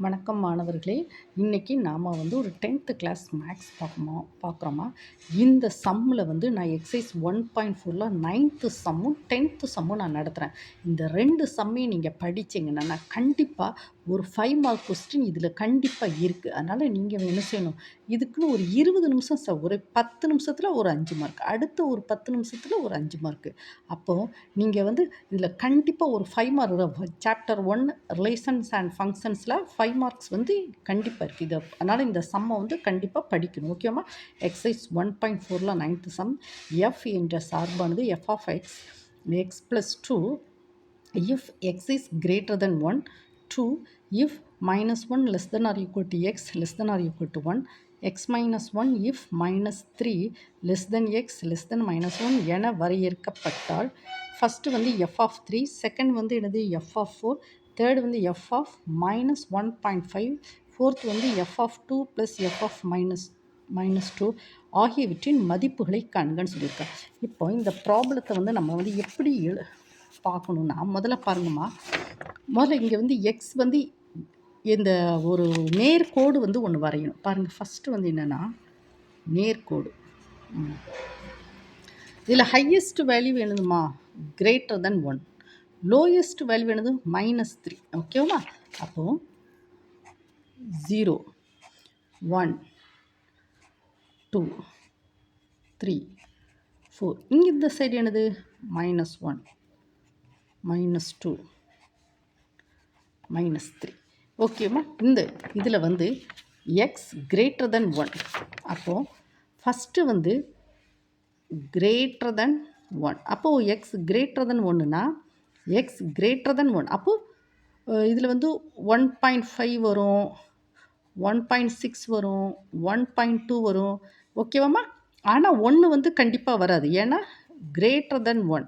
வணக்கம் மாணவர்களே. இன்னைக்கு நாம ஒரு 10th கிளாஸ் மேத்ஸ் பார்க்குறோமா. இந்த சம்மில் நான் எக்ஸைஸ் 1.4ல 9th சம்மும் 10th சம்மும் நான் நடத்துகிறேன். இந்த 2 சம்மையும் நீங்கள் படிச்சிங்கன்னா கண்டிப்பாக ஒரு 5 மார்க் கொஸ்டின் இதில் கண்டிப்பாக இருக்குது. அதனால் நீங்கள் என்ன செய்யணும், இதுக்குன்னு ஒரு 20 நிமிஷம் ஒரு 10 நிமிஷத்தில் ஒரு 5 மார்க், அடுத்த ஒரு 10 நிமிஷத்தில் ஒரு 5 மார்க்கு. அப்போது நீங்கள் இதில் கண்டிப்பாக ஒரு 5 மார்க் சாப்டர் 1 ரிலேஷன்ஸ் அண்ட் ஃபங்க்ஷன்ஸில் 5 மார்க்ஸ் கண்டிப்பாக இருக்குது. இது அதனால் இந்த சம்மை கண்டிப்பாக படிக்கணும். ஓகேவா? Exercise 1.4ல 9th some. எஃப் என்ற சார்பானது F of x x plus 2 if X is greater than 1, 2 if -1 less than or equal to x less than or equal to 1, x minus 1 if -3 less than x less than -1 என வரையறுக்கப்பட்டால் first f of 3, second என்னது f of 4, third f of -1.5, fourth f of 2 plus f of -2 ஆகியவற்றின் மதிப்புகளை காண்கன்னு சொல்லியிருக்காங்க. இப்போ இந்த ப்ராப்ளத்தை நம்ம எப்படி பார்க்கணுன்னா, முதல்ல பாருங்கம்மா, முதல்ல இங்கே எக்ஸ் இந்த ஒரு நேர்கோடு ஒன்று வரையணும். பாருங்கள், ஃபஸ்ட்டு என்னென்னா நேர்கோடு. இதில் ஹையஸ்ட் வேல்யூ என்னதுமா, கிரேட்டர் தென் 1, லோயஸ்ட் வேல்யூ என்னது -3. ஓகேவா? அப்போது 0, 1, 2, 3, 4. இங்கே இந்த சைடு என்னது -1, -2, -3. ஓகேவா? இந்த இதில் எக்ஸ் கிரேட்டர் தென் 1. அப்போது ஃபஸ்ட்டு கிரேட்டர் தென் 1. அப்போது எக்ஸ் கிரேட்டர் தென் 1னா எக்ஸ் கிரேட்டர் தென் 1. அப்போது இதில் 1.5 வரும், 1.6 வரும், 1.2 வரும். ஓகேவாம்மா? ஆனால் 1 கண்டிப்பாக வராது. ஏன்னா கிரேட்டர் தென் 1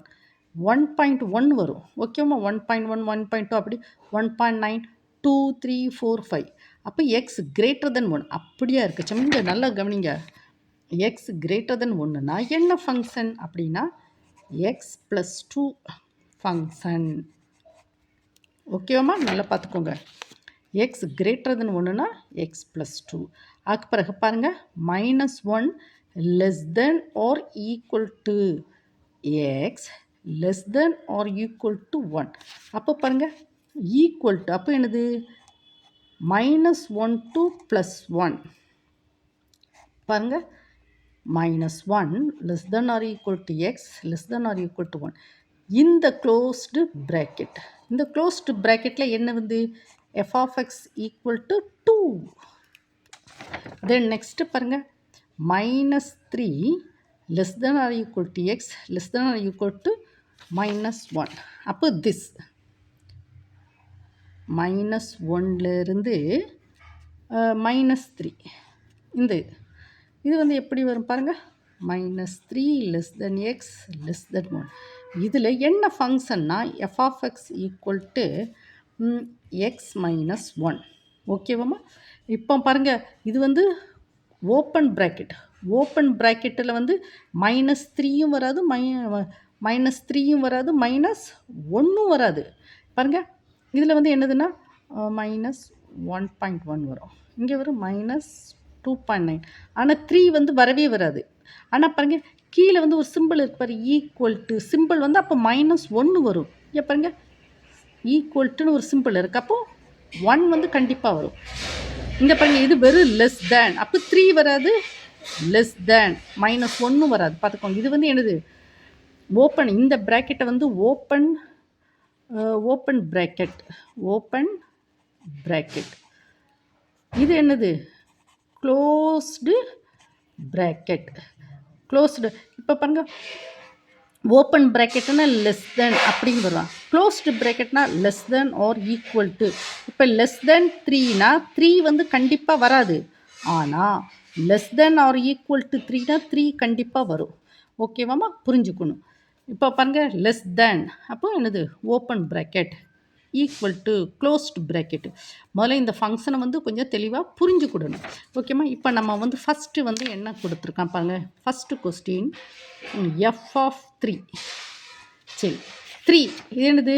1.1 வரும். ஓகேவா? 1.1, 1.2 அப்படி 1.9, 2, 3, 4, 5. அப்போ எக்ஸ் கிரேட்டர் தென் 1 அப்படியா இருக்குது. சமங்க நல்லா கவனிங்க. எக்ஸ் கிரேட்டர் தென் 1னா என்ன ஃபங்க்ஷன் அப்படின்னா எக்ஸ் ப்ளஸ் 2 ஃபங்க்ஷன். ஓகேவாம்மா? நல்லா பார்த்துக்கோங்க. எக்ஸ் கிரேட்டர் தென் 1னா எக்ஸ் ப்ளஸ் 2. அதுக்கு பிறகு பாருங்கள், -1 less than or equal to X less than or equal to 1. அப்போ பாருங்கள், ஈக்குவல் டு அப்போ என்னது -1 to +1. பாருங்கள், -1 less than or equal to x less than or equal to 1. இந்த க்ளோஸ்டு ப்ராக்கெட், இந்த க்ளோஸ்டு ப்ராக்கெட்டில் என்ன f of x equal to 2. Then next பாருங்கள், -3 less than or equal to x less than or equal to -1. அப்போ this -1லேருந்து -3 இந்த இது எப்படி வரும் பாருங்கள், -3 less than x less than 1. இதில் என்ன ஃபங்க்ஷன்னா f of x equal to x minus 1. ஓகேவாம்மா? இப்போ பாருங்கள், இது ஓப்பன் ப்ராக்கெட். ஓப்பன் ப்ராக்கெட்டில் -3யும் வராது, -3யும் வராது, -1ம் வராது. பாருங்கள், இதில் என்னதுன்னா -1.1 வரும், இங்கே வரும் -2.9. ஆனால் 3 வரவே வராது. ஆனால் பாருங்கள், கீழே ஒரு சிம்பிள் இருக்கு பாரு, ஈக்குவல் டு சிம்பிள் அப்போ -1 வரும். இங்கே பாருங்கள், ஈக்குவல் டுன்னு ஒரு சிம்பிள் இருக்குது. அப்போது 1 கண்டிப்பாக வரும். இங்கே பாருங்கள், இது வெறும் லெஸ் தேன். அப்போ 3 வராது, லெஸ் தேன், -1 வராது. பார்த்துக்கோங்க, இது என்னது ஓப்பன். இந்த ப்ராக்கெட்டை ஓப்பன் ப்ராக்கெட். இது என்னது க்ளோஸ்டு ப்ராக்கெட். க்ளோஸ்டு. இப்போ பாருங்கள், ஓப்பன் ப்ராக்கெட்னா லெஸ் தேன் அப்படிங்க வருவான், க்ளோஸ்டு ப்ராக்கெட்னா less than or equal to. இப்போ லெஸ் தேன் 3னா 3 கண்டிப்பாக வராது. ஆனால் less than or equal to 3னா 3 கண்டிப்பாக வரும். ஓகேவாம்மா? புரிஞ்சுக்கணும். இப்போ பாருங்கள், லெஸ் தேன் அப்போ என்னது open bracket, equal to closed bracket. முதல்ல இந்த ஃபங்க்ஷனை கொஞ்சம் தெளிவாக புரிஞ்சுக்கிடணும். ஓகேம்மா? இப்போ நம்ம ஃபஸ்ட்டு என்ன கொடுத்துருக்கான் பாருங்கள். First question F of 3. சரி, 3 இது என்னது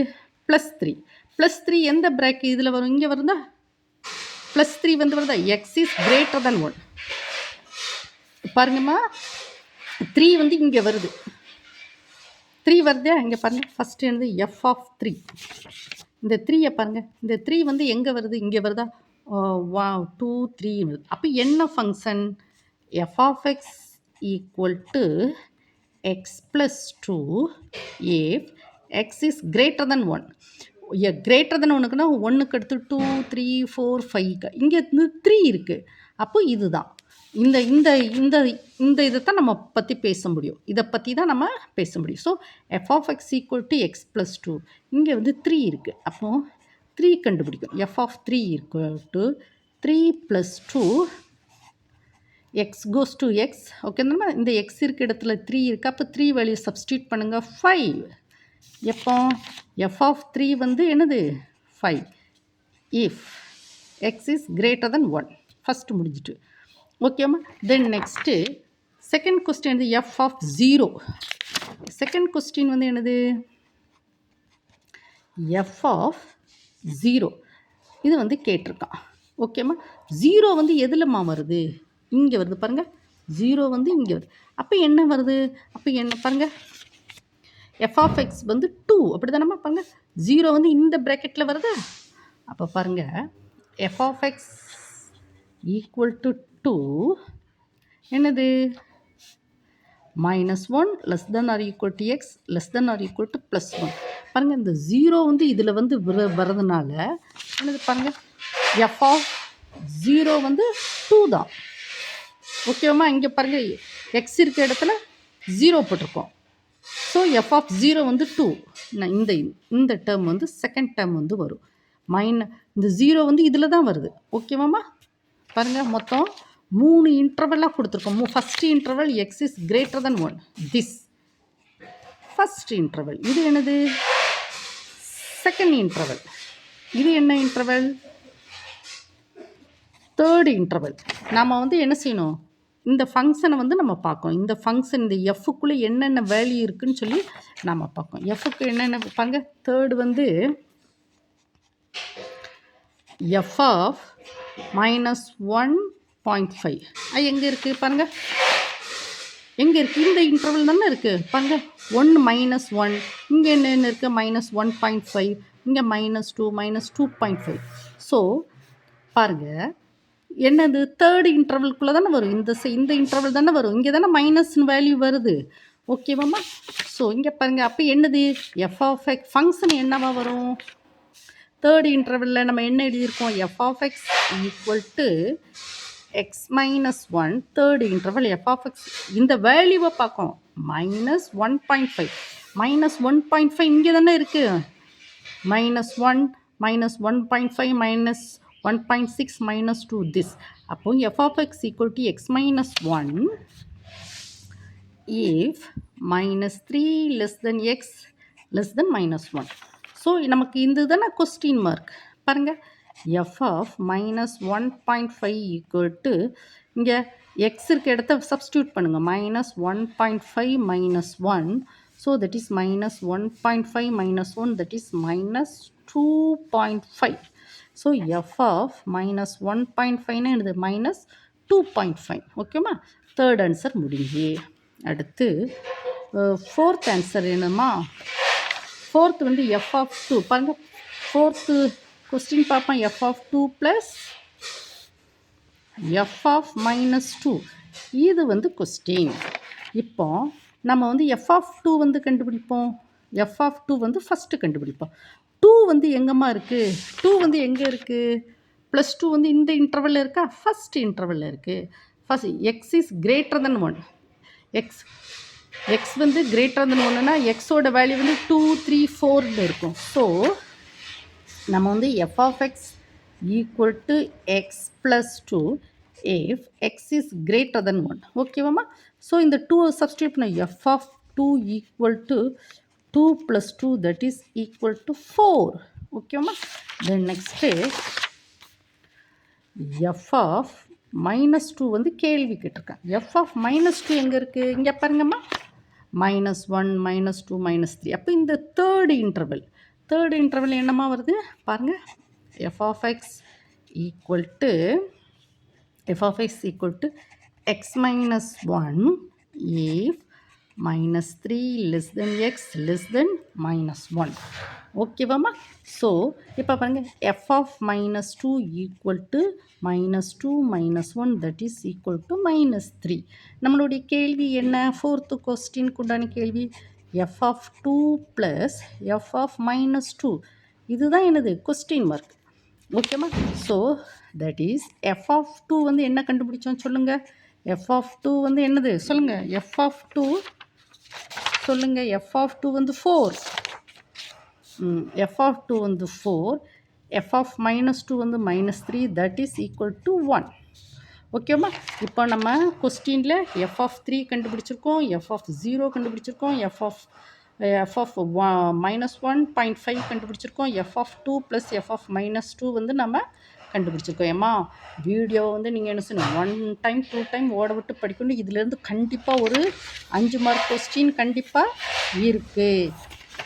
+3. +3 எந்த ப்ராக்கெட் இதில் வரும், இங்கே வருதா? ப்ளஸ் 3 வந்து வருதா, எக்ஸ் இஸ் கிரேட்டர் தென் 1. பாருங்கம்மா, 3 வந்து இங்கே வருது, 3 வருதா இங்கே பாருங்கள். ஃபஸ்ட்டு என்னது எஃப் ஆஃப் 3, இந்த 3யை பாருங்கள், இந்த 3 வந்து எங்கே வருது, இங்கே வருதா, 2 3 வருது. அப்போ என்ன function, F of X equal to X plus 2 if X is greater than 1. Greater than 1க்குன்னா 1க்கு அடுத்து 2 3 4 5, இங்கே 3 இருக்குது. அப்போ இதுதான் இந்த இந்த இந்த இந்த இதை தான் நம்ம பற்றி பேச முடியும், இதை பற்றி தான் நம்ம பேச முடியும். So F of X equal to X plus 2, இங்கே வந்து 3 இருக்குது. அப்போது 3 கண்டுபிடிக்கும். F of 3 equal to 3 plus 2 x goes to x. Okay, நம்ம இந்த எக்ஸ் இருக்க இடத்துல 3 இருக்குது. அப்போ 3 வேல்யூ சப்ஸ்டியூட் பண்ணுங்கள், 5. எப்போ எஃப் ஆஃப் 3 வந்து என்னது 5 if X is greater than 1. First முடிஞ்சிட்டு. ஓகேம்மா. தென் நெக்ஸ்ட்டு செகண்ட் கொஸ்டின் வந்து எஃப் ஆஃப் 0. செகண்ட் கொஸ்டின் வந்து என்னது, எஃப் ஆஃப் 0 இது வந்து கேட்டிருக்கான். ஓகேம்மா. 0 வந்து எதுலம்மா வருது, இங்கே வருது பாருங்கள். 0 வந்து இங்கே வருது. அப்போ என்ன வருது, அப்போ என்ன பாருங்கள், எஃப் ஆஃப் எக்ஸ் வந்து 2, அப்படி தானம்மா பாருங்க. 0 வந்து இந்த ப்ராக்கெட்டில் வருது. அப்போ பாருங்கள், F of X equal to 2 என்னது, -1 less than or equal to x less than or equal to plus 1. பாருங்கள், இந்த 0 வந்து இதில் வந்து வரதுனால என்னது பாருங்கள், எஃப் ஆஃப் 0 வந்து 2 தான். ஓகேவா. இங்கே பாருங்கள், எக்ஸ் இருக்க இடத்துல 0 போட்டிருக்கோம். ஸோ எஃப் ஆஃப் 0 வந்து 2. இந்த இந்த டேர்ம் வந்து செகண்ட் டேர்ம் வந்து வரும். இந்த 0 வந்து இதில் தான் வருது. ஓகேவாம்மா. பாருங்கள், மொத்தம் 3 இன்டர்வெல்லாம் கொடுத்துருக்கோம். First interval X is greater than 1, this first interval. இது என்னது, செகண்ட் இன்டர்வல். இது என்ன இன்டர்வல், தேர்ட் இன்டர்வல். நாம் வந்து என்ன செய்யணும், இந்த ஃபங்க்ஷனை வந்து நம்ம பார்க்கணும். இந்த ஃபங்க்ஷன் இந்த எஃப்க்குள்ளே என்னென்ன வேல்யூ இருக்குதுன்னு சொல்லி நம்ம பார்க்கணும். எஃப்க்கு என்னென்ன பாருங்க, தேர்டு வந்து எஃப் ஆஃப் -1.5 எங்கே இருக்குது பாருங்கள், எங்கே இருக்குது, இந்த இன்டர்வல் தானே இருக்குது பாருங்கள். 1 -1, இங்கே என்ன இருக்குது -1.5, இங்கே -2 -2.5. ஸோ பாருங்கள், என்னது தேர்டு இன்டர்வல்குள்ளே தானே வரும், இந்த இன்டர்வல் தானே வரும், இங்கே தானே மைனஸ்னு வேல்யூ வருது. ஓகேவாம்மா. ஸோ இங்கே பாருங்கள், அப்போ என்னது எஃப் ஆஃப் எக்ஸ் ஃபங்க்ஷன் என்னவா வரும், தேர்டு இன்டர்வலில் நம்ம என்ன எழுதியிருக்கோம், F of X equal to x -1. Third interval F of x, இந்த வேல்யூவை பார்க்கும், -1.5 -1.5 இங்கே தானே இருக்குது, -1 -1.5 -1.6 -2 this. அப்போ f of x equal to x minus 1 if -3 less than x less than -1. So நமக்கு இந்த தானே கொஸ்டின் மார்க் பாருங்கள். f of -1.5 equal to இங்கே x இருக்க இடத்த சப்ஸ்டியூட் பண்ணுங்கள், -1.5 -1. So that is -1.5 -1 that is -2.5. So F of -1.5னா என்னது -2.5. ஓகேம்மா. தேர்ட் ஆன்சர் முடிஞ்சு. அடுத்து ஃபோர்த் ஆன்சர் என்னம்மா, ஃபோர்த் வந்து எஃப் ஆஃப் 2 பாருங்கள். ஃபோர்த்து கொஸ்டின் பார்ப்போம், F of 2 plus F of -2. இது வந்து கொஸ்டின். இப்போ நம்ம வந்து எஃப் ஆஃப் 2 வந்து கண்டுபிடிப்போம். எஃப் ஆஃப் 2 வந்து ஃபஸ்ட்டு கண்டுபிடிப்போம். 2 வந்து எங்கம்மா இருக்குது, 2 வந்து எங்கே இருக்குது, ப்ளஸ் 2 வந்து இந்த இன்டர்வலில் இருக்கா, ஃபஸ்ட் இன்டர்வலில் இருக்குது. First X is greater than 1. X வந்து கிரேட்டர் தென் 1னா எக்ஸோட வேல்யூ வந்து 2 3 4 இருக்கும். ஸோ நம்ம வந்து F of X equal to X plus 2 if X is greater than 1. ஓகேவாம்மா. ஸோ இந்த 2 சப்ஸ்டியூட் பண்ண F of 2 equal to 2 plus 2 that is equal to 4. ஓகேம்மா. தென் நெக்ஸ்ட்டு எஃப் ஆஃப் -2 வந்து கேள்வி கேட்டிருக்கேன். எஃப் ஆஃப் -2 எங்கே இருக்குது, இங்கே பாருங்கம்மா, -1 -2 -3. அப்போ இந்த தேர்டு இன்டர்வல் என்னம்மா வருது பாருங்கள், F of X equal to f of x equal to x minus 1 if minus 3 less than x less than minus 1. ஓகேவாம்மா? ஸோ இப்போ பாருங்கள் f of minus 2 equal to minus 2 minus 1 that is equal to minus 3. நம்மளுடைய கேள்வி என்ன? Fourth கொஸ்டினுக்கு உண்டான கேள்வி f of 2 plus f of minus 2. இதுதான் என்னது? Question mark. ஓகேம்மா? So that is F of 2 வந்து என்ன கண்டுபிடிச்சோம் சொல்லுங்கள். எஃப் ஆஃப் 2 வந்து என்னது சொல்லுங்கள். எஃப் ஆஃப் 2 சொல்லுங்கள். எஃப் ஆஃப் 2 வந்து 4. எஃப் ஆஃப் 2 வந்து 4. எஃப் ஆஃப் மைனஸ் 2 வந்து minus 3 that is equal to 1. ஓகேம்மா? இப்போ நம்ம கொஸ்டினில் எஃப் ஆஃப் 3 கண்டுபிடிச்சிருக்கோம், எஃப் ஆஃப் 0 கண்டுபிடிச்சிருக்கோம், எஃப் ஆஃப் minus 1.5 கண்டுபிடிச்சிருக்கோம், F of 2 plus F of minus 2 வந்து நம்ம கண்டுபிடிச்சிருக்கோம். ஏம்மா வீடியோ வந்து நீங்கள் என்ன செய்யணும், 1 டைம் 2 டைம் ஓட விட்டு படிக்கணும். இதிலேருந்து கண்டிப்பாக ஒரு 5 மார்க் கொஸ்டின் கண்டிப்பாக இருக்குது.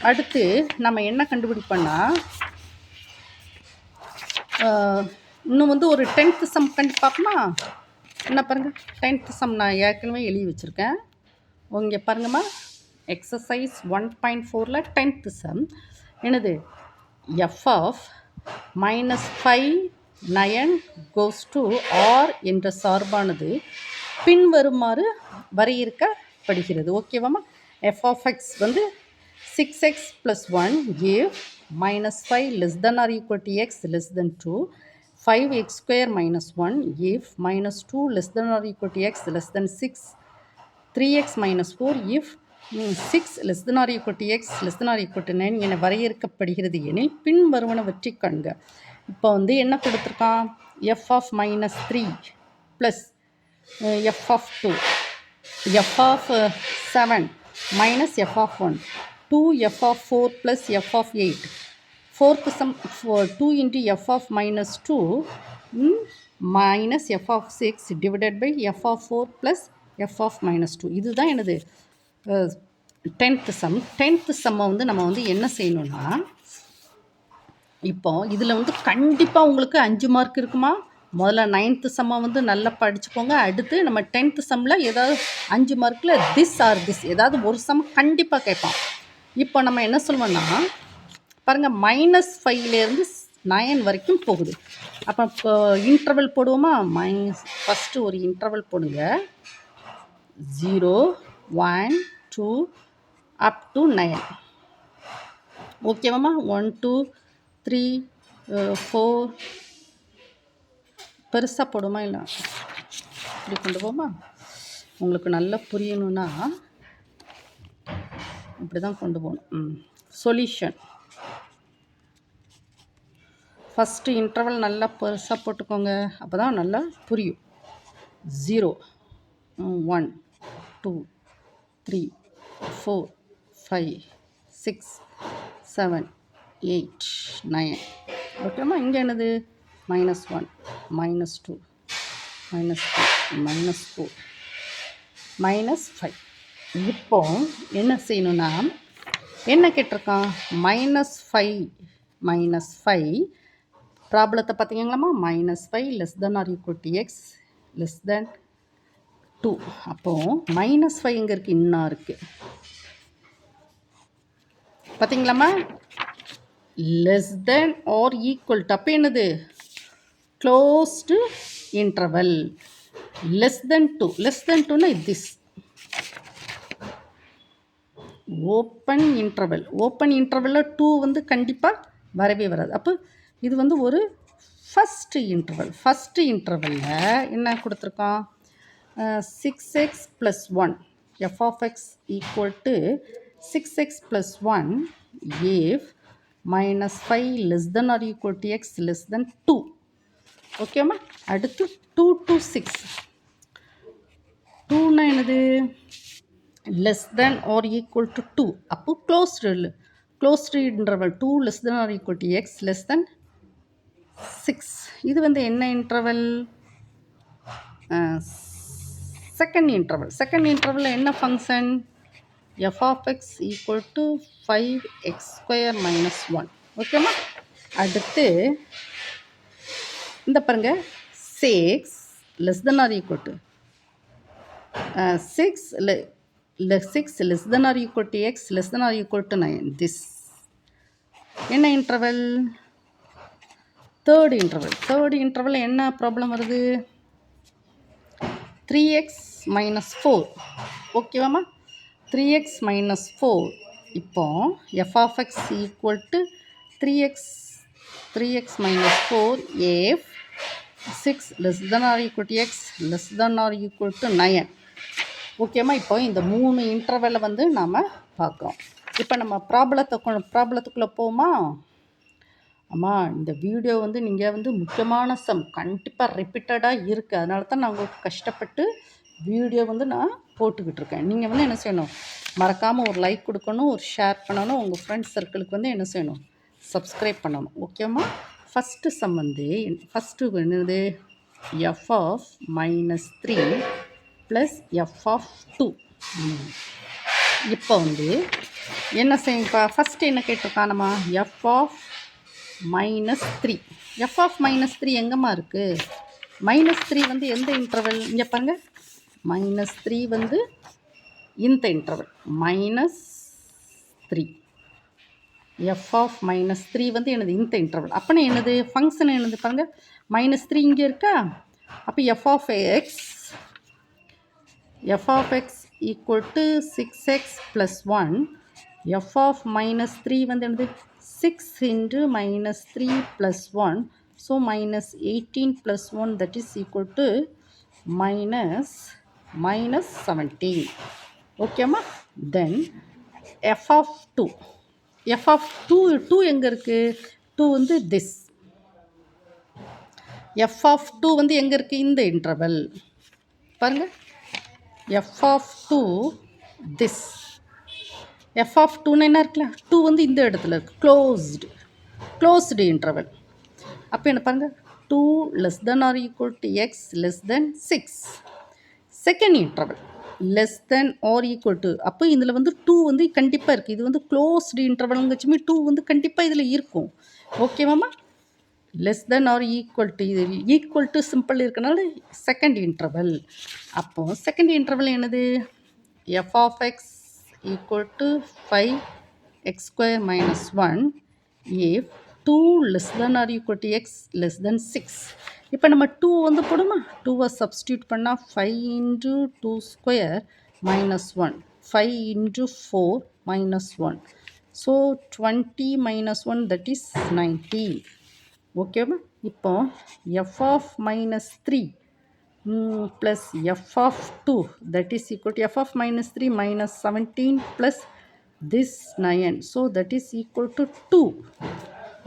அடுத்து நம்ம என்ன கண்டுபிடிப்போன்னா இன்னும் வந்து ஒரு 10th சம் கண்டிப்பாக்குமா? என்ன பாருங்கள், 10th சம் நான் ஏற்கனவே எழுதி வச்சுருக்கேன். இங்கே பாருங்கம்மா, எக்ஸசைஸ் 1.4ல் 10th சம் என்னது? F of -5 9 goes to r என்ற சார்பானது பின்வருமாறு வரையறுக்கப்படுகிறது. ஓகேவாம்மா? எஃப் ஆஃப் எக்ஸ் வந்து 6x + 1 if -5 less than or equal to x less than 2, 5x² - 1 if -2 less than or equal to x less than 6, 3x - 4 if 6 less than or equal to x less than or equal to 9 என வரையறுக்கப்படுகிறது எனில் பின்வருவனவற்றை காண்க. இப்போ வந்து என்ன கொடுத்துருக்கான்? F of -3 plus F of 2, F of 7 minus F of 1, 2 F of 4 plus F of 8. Fourth sum 2 into F of -2 minus F of 6 divided by F of 4 plus F of -2. இதுதான் என்னது? 10th some. 10th சம்மை வந்து நம்ம வந்து என்ன செய்யணும்னா, இப்போ இதில் வந்து கண்டிப்பாக உங்களுக்கு 5 மார்க் இருக்குமா? முதல்ல 9th சம்மை வந்து நல்லா படிச்சுக்கோங்க. அடுத்து நம்ம 10th சம்மில் ஏதாவது 5 மார்க்கில் திஸ் ஆர் திஸ் ஏதாவது ஒரு சம் கண்டிப்பாக கேட்பான். இப்போ நம்ம என்ன சொல்லுவோம்னா பாருங்கள், -5லேருந்து 9 வரைக்கும் போகுது. அப்போ இப்போ இன்டர்வல் போடுவோமா? ஃபஸ்ட்டு ஒரு இன்டர்வல் போடுங்க. 0 1 2 up to 9. ஓகேவாம்மா? 1 2 3 4 பெருசாக போடுமா? இல்லை இப்படி கொண்டு போமா? உங்களுக்கு நல்லா புரியணும்னா இப்படி தான் கொண்டு போகணும். சொல்யூஷன் ஃபஸ்ட்டு இன்டர்வல் நல்லா பெருசாக போட்டுக்கோங்க, அப்போ தான் நல்லா புரியும். 0 1 2 3 4 5 6 7 8 9. ஓகேம்மா? இங்கே என்னது? -1 -2 -3 -4 -5. இப்போ என்ன செய்யணும்னா, என்ன கேட்டிருக்கான்? -5 ப்ராப்ளத்தை பார்த்தீங்களாம்மா? -5 less than or equal to x less than 2. அப்போது -5 இங்கே இருக்குது, இன்னும் இருக்குது பார்த்தீங்களாம்மா? Less than or equal to அப்போ என்னது? Closed interval. Less than 2. Less than 2னா திஸ் ஓப்பன் இன்டர்வல். ஓப்பன் இன்டர்வலில் 2 வந்து கண்டிப்பாக வரவே வராது. அப்போ இது வந்து ஒரு ஃபஸ்ட்டு இன்டர்வல். ஃபஸ்ட்டு இன்டர்வலில் என்ன கொடுத்துருக்கான்? 6x + 1 f of x equal to 6x + 1 if -5 less than or equal to x less than 2. ஓகேம்மா? அடுத்து 2 to 6. 2னா என்னது? Less than or equal to 2. அப்போ closed interval 2 less than or equal to x less than 6. இது வந்து என்ன interval? Second interval. Second இன்டர்வலில் என்ன function? f of x equal to 5x² - 1. ஓகேம்மா? அடுத்து இந்த பாருங்க 6 less than or equal to 6 less than or equal to x less than or equal to 9. This என்ன interval? Third interval என்ன problem வருது? 3x minus 4. ஓகேவாம்மா? 3x minus 4. இப்போ f of x equal to 3x minus 4 if 6 less than or equal to x less than or equal to 9. ஓகேம்மா? இப்போ இந்த 3 இன்டர்வலை வந்து நாம் பார்க்குறோம். இப்போ நம்ம ப்ராப்ளத்துக்குள்ளே போமா? அம்மா இந்த வீடியோ வந்து நீங்கள் வந்து முக்கியமான கண்டிப்பாக ரிப்பீட்டடாக இருக்குது. அதனால தான் நான் உங்களுக்கு கஷ்டப்பட்டு வீடியோ வந்து நான் போட்டுக்கிட்டு இருக்கேன். நீங்கள் வந்து என்ன செய்யணும்? மறக்காமல் ஒரு லைக் கொடுக்கணும், ஒரு ஷேர் பண்ணணும், உங்கள் ஃப்ரெண்ட்ஸ் சர்க்கிளுக்கு வந்து என்ன செய்யணும்? சப்ஸ்கிரைப் பண்ணணும். ஓகேம்மா? ஃபஸ்ட்டு சம் வந்து என்னது? F of -3 plus F of 2. இப்போ வந்து என்ன செய்யும்? இப்போ ஃபஸ்ட்டு என்ன கேட்டிருக்கான் நம்ம? F of -3. எஃப் ஆஃப் -3 எங்கம்மா இருக்குது? -3 வந்து எந்த இன்டர்வல்? இங்கே பாருங்கள், -3 வந்து இந்த இன்டர்வல் -3. எஃப் ஆஃப் -3 வந்து என்னது? இந்த இன்டர்வல். அப்போனா என்னது? ஃபங்க்ஷன் என்னது பாருங்கள், -3 இங்கே இருக்கா? அப்போ F of X equal to 6x + 1. எஃப் ஆஃப் -3 வந்து என்னது? 6 into -3 plus 1. So minus 18 plus 1, that is equal to minus 17. Okay ma? Then f of 2. f of 2 எங்க இருக்கு? 2 வந்து this. f of 2 வந்து எங்க இருக்கு? இந்த இன்டர்வல். பாருங்க, f of 2 this. f of 2 என்ன இருக்குல்ல? 2 வந்து இந்த இடத்துல இருக்குது, க்ளோஸ்டு இன்டர்வல். அப்போ என்ன பாருங்கள், 2 less than or equal to x less than 6. Second interval less than or equal to. அப்போ இதில் வந்து 2 வந்து கண்டிப்பாக இருக்குது. இது வந்து க்ளோஸ்டு இன்டர்வல்ங்கச்சுமே 2 வந்து கண்டிப்பாக இதில் இருக்கும். ஓகேவாம்மா? Less than or equal to, இது ஈக்குவல் டு சிம்பிள் இருக்கனால செகண்ட் இன்டர்வல். அப்போது செகண்ட் இன்டர்வல் என்னது? F of X equal to 5x square minus 1 if 2 less than or equal to x less than 6. இப்போ நம்ம 2 வந்து போடுமா? 2 சப்ஸ்டியூட் பண்ணால் 5 into 2 square minus 1, 5 into 4 minus 1. So 20 minus 1, that is 19. ஓகேவா? இப்போ f of -3 plus f of 2, that is equal to f of -3 minus 17 plus this 9. So that is equal to 2.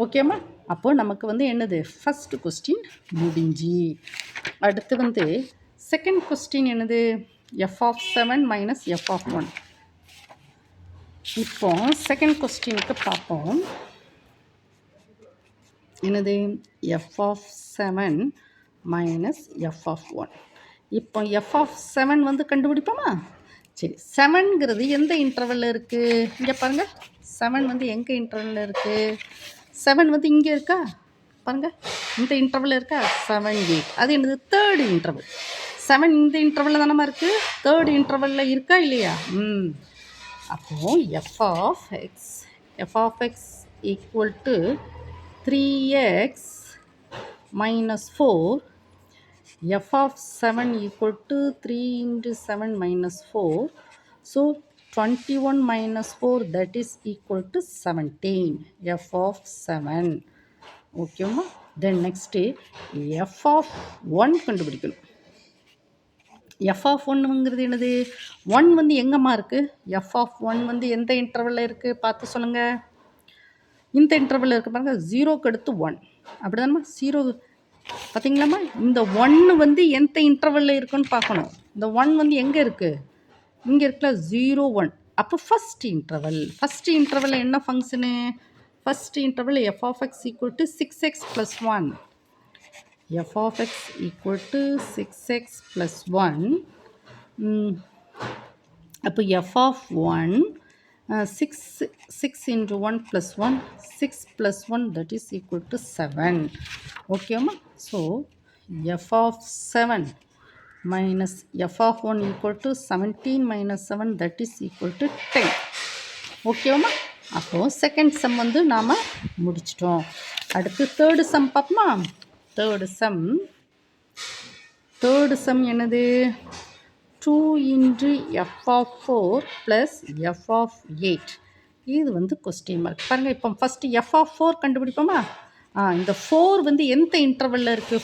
ஓகேம்மா? அப்போ நமக்கு வந்து என்னது? ஃபர்ஸ்ட் கொஸ்டின் முடிஞ்சு. அடுத்து வந்து செகண்ட் கொஸ்டின் என்னது? f of 7 minus f of 1. இப்போ செகண்ட் கொஸ்டினுக்கு பார்ப்போம். என்னது? f of 7 minus f of 1. இப்போ f of 7 வந்து கண்டுபிடிப்போமா? சரி, 7ங்கிறது எந்த இன்டர்வலில் இருக்குது? இங்கே பாருங்கள், 7 வந்து எங்கே இன்டர்வலில் இருக்குது? 7 வந்து இங்கே இருக்கா? பாருங்கள், இந்த இன்டர்வலில் இருக்கா? 7 8. அது என்னது? Third interval. 7 இந்த இன்டர்வலில் தானே இருக்குது, தேர்டு இன்டர்வலில் இருக்கா இல்லையா? அப்போது F of X equal to 3x minus 4. f of 7 equal to 3 into 7 minus 4. So 21 minus 4, that is equal to 17. f of 7. Okay ma? Then next f of 1 கண்டுபிடிக்கணும். f of 1ங்கிறது என்னது? 1 வந்து எங்கம்மா இருக்குது? f of 1 வந்து எந்த இன்டர்வலில் இருக்குது? பார்த்து சொல்லுங்கள். இந்த இன்டர்வலில் இருக்குது பாருங்கள், 0க்கு அடுத்து 1. அப்படி தானம்மா? 0 பார்த்தீங்களாம்மா? இந்த 1 வந்து எந்த இன்டர்வலில் இருக்குன்னு பார்க்கணும். இந்த 1 வந்து எங்கே இருக்குது? இங்கே இருக்குல்ல, 0 1. அப்போ ஃபஸ்ட் இன்டர்வலில் என்ன function? First interval f of x equal to 6x plus 1. f of x equal to 6x plus 1. அப்போ f of 1 6 into 1 plus 1, 6 plus 1 that is equal to 7. Okay ma? So f of 7 minus f of 1 equal to 17 minus 7 that is equal to 10. ஓகேவாம்மா? அப்போது second sum வந்து நாம் முடிச்சிட்டோம். அடுத்து third some பார்ப்போமா? Third some என்னது? 2 into f of 4 plus f of 8. இது வந்து question mark. பாருங்கள், இப்போ ஃபஸ்ட்டு f of 4 கண்டுபிடிப்போமா? இந்த 4 வந்து எந்த இன்டர்வலில் இருக்குது?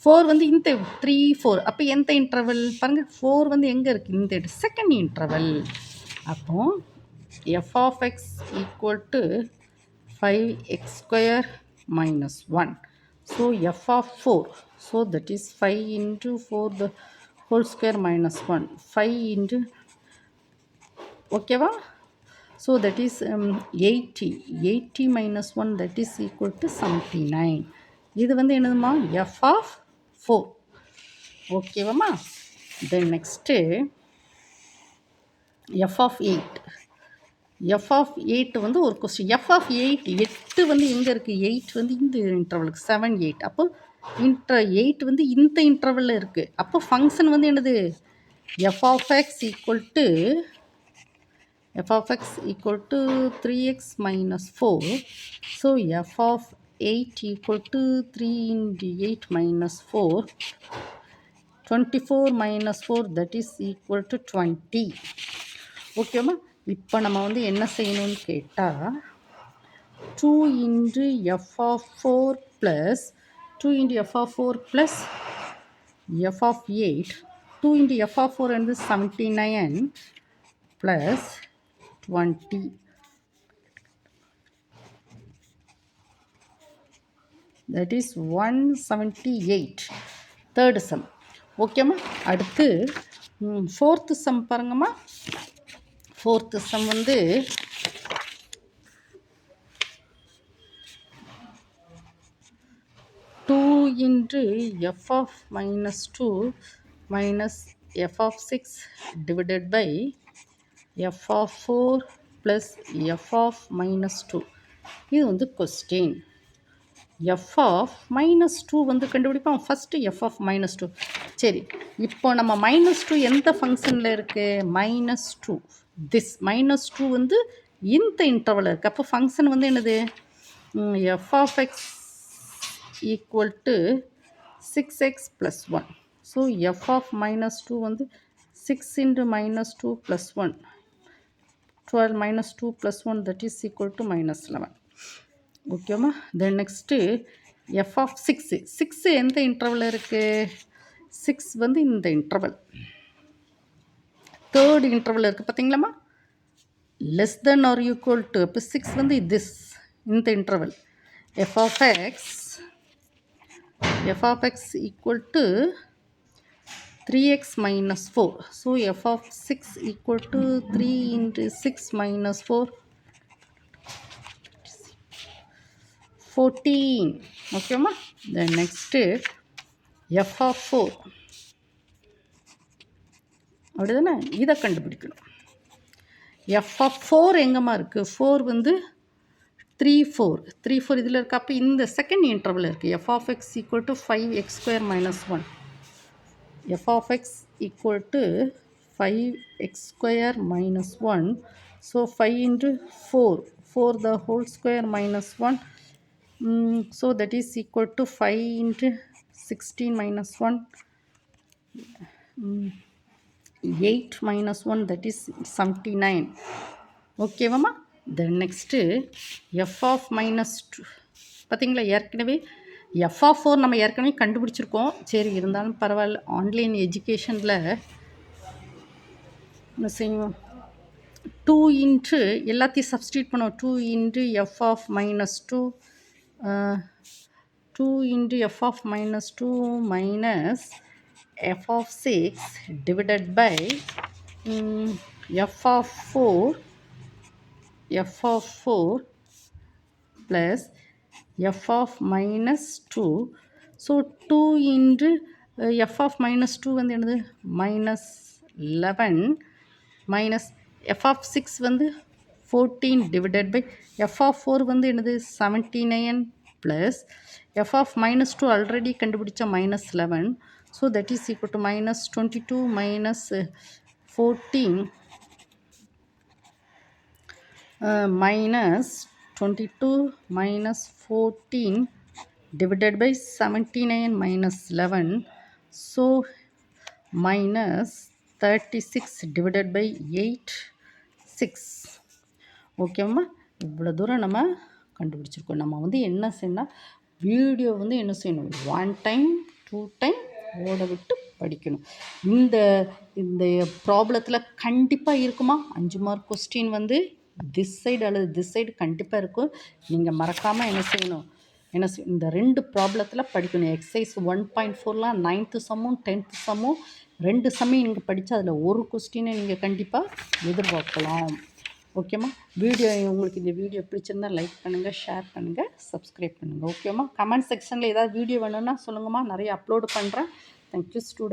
4 வந்து இந்த 3 4. அப்போ எந்த இன்டர்வல் பாருங்கள்? 4 வந்து எங்கே இருக்குது? இந்த செகண்ட் இன்டர்வல். அப்போ f of x equal to 5x square minus 1. So f of 4. So that is 5 into 4 the whole square minus 1. 5 into, okay va? So that is 80. 80 minus 1 that is equal to 79. இது வந்து என்னதுமா? f of 4. Okay வாமா? Then next f of 8. f of 8 வந்து ஒரு question. f of 8 வந்து எங்கே இருக்குது? 8 வந்து இந்த இன்டர்வலுக்கு 7 8. அப்போ 8 வந்து இந்த இன்டர்வலில் இருக்குது. அப்போ ஃபங்க்ஷன் வந்து என்னது? f of x equal to 3x minus 4. So f of 8 equal to 3 into 8 minus 4. 24 minus 4 that is equal to 20. ஓகேம்மா? இப்போ நம்ம வந்து என்ன செய்யணும்னு கேட்டால் 2 into f of 4 plus 2 into f of 4 plus f of 8. 2 into f of 4 and 79 plus 20. That is 178. Third some. ஓகேம்மா? அடுத்து fourth some பாருங்கம்மா. ஃபோர்த்து சம் வந்து into f of minus 2 minus f of 6 divided by f of 4 plus f of minus 2. இது வந்து question. f of minus 2 வந்து கண்டுபிடிப்போம். First f of minus 2. சரி, இப்போ நம்ம minus 2 எந்த ஃபங்க்ஷனில் இருக்குது? minus 2. திஸ் minus 2 வந்து இந்த இன்டர்வலில் இருக்குது. அப்போ ஃபங்க்ஷன் வந்து என்னது? f of x equal to 6x plus 1. So f of minus 2 வந்து 6 into minus 2 plus 1. 12 minus 2 plus 1 that is equal to minus 11. ஓகேம்மா? Then next f of 6. 6 எந்த இன்டர்வலில் இருக்குது? 6 வந்து இந்த இன்டர்வல் தேர்ட் இன்டர்வல் இருக்குது. பார்த்தீங்களாம்மா? Less than or equal to. அப்போ 6 வந்து திஸ் இந்த interval. f of x equal to 3x minus 4. So f of 6 equal to 3 into 6 minus 4. 14. Okay ma? Then next f of 4. அப்படிதானே? இதை கண்டுபிடிக்கணும். f of 4 எங்கம்மா இருக்குது? 4 வந்து 3 4 இதில் இருக்குது. அப்போ இந்த செகண்ட் இன்டர்வல் இருக்குது. f of x equal to 5x square minus 1. f of x equal to 5x square minus 1. So 5 into 4 the whole square minus 1. So that is equal to 5 into 16 minus 1. 8 minus 1 that is 79. Okay வாமா? Then next f of minus 2. பார்த்தீங்களா? ஏற்கனவே f of 4 நம்ம ஏற்கனவே கண்டுபிடிச்சிருக்கோம். சரி, இருந்தாலும் பரவாயில்ல. Online எஜுகேஷனில் என்ன செய்வோம்? 2 இன்ட்டு எல்லாத்தையும் சப்ஸ்டியூட் பண்ணுவோம். 2 into f of minus 2. 2 into f of minus 2 minus f of 6 divided by f of 4 plus f of minus 2. So 2 into f of minus 2 வந்து என்னது? minus 11 minus எஃப் ஆஃப் 6 வந்து 14 divided by F of 4 வந்து என்னது 79 plus F of -2 already கண்டுபிடிச்ச -11. So that is equal to -22 minus 14 minus 22 minus 14 divided by 79 minus 11. So minus 36 divided by 8 6. ஓகேம்மா, இவ்வளோ தூரம் நம்ம கண்டுபிடிச்சிருக்கோம். நம்ம வந்து என்ன செய்யணும், வீடியோ வந்து என்ன செய்யணும், 1 டைம் 2 டைம் ஓட விட்டு படிக்கணும். இந்த இந்த ப்ராப்ளத்தில் கண்டிப்பாக இருக்குமா 5 மார்க் கொஸ்டின் வந்து திஸ் சைடு அல்லது திஸ் சைடு கண்டிப்பாக இருக்கும். நீங்கள் மறக்காமல் என்ன செய்யணும், இந்த 2 ப்ராப்ளத்தில் படிக்கணும். எக்ஸசைஸ் 1.4லாம் 9th சம்மும் 10th சம்மும் 2 சம்மையும் நீங்கள் படித்தா அதில் ஒரு கொஸ்டினை நீங்கள் கண்டிப்பாக எதிர்பார்க்கலாம். ஓகேம்மா, உங்களுக்கு இந்த வீடியோ பிடிச்சிருந்தால் லைக் பண்ணுங்கள், ஷேர் பண்ணுங்கள், சப்ஸ்கிரைப் பண்ணுங்கள். ஓகேம்மா, கமெண்ட் செக்ஷனில் ஏதாவது வீடியோ வேணும்னா சொல்லுங்கம்மா, நிறைய அப்லோடு பண்ணுறேன். Thank you student.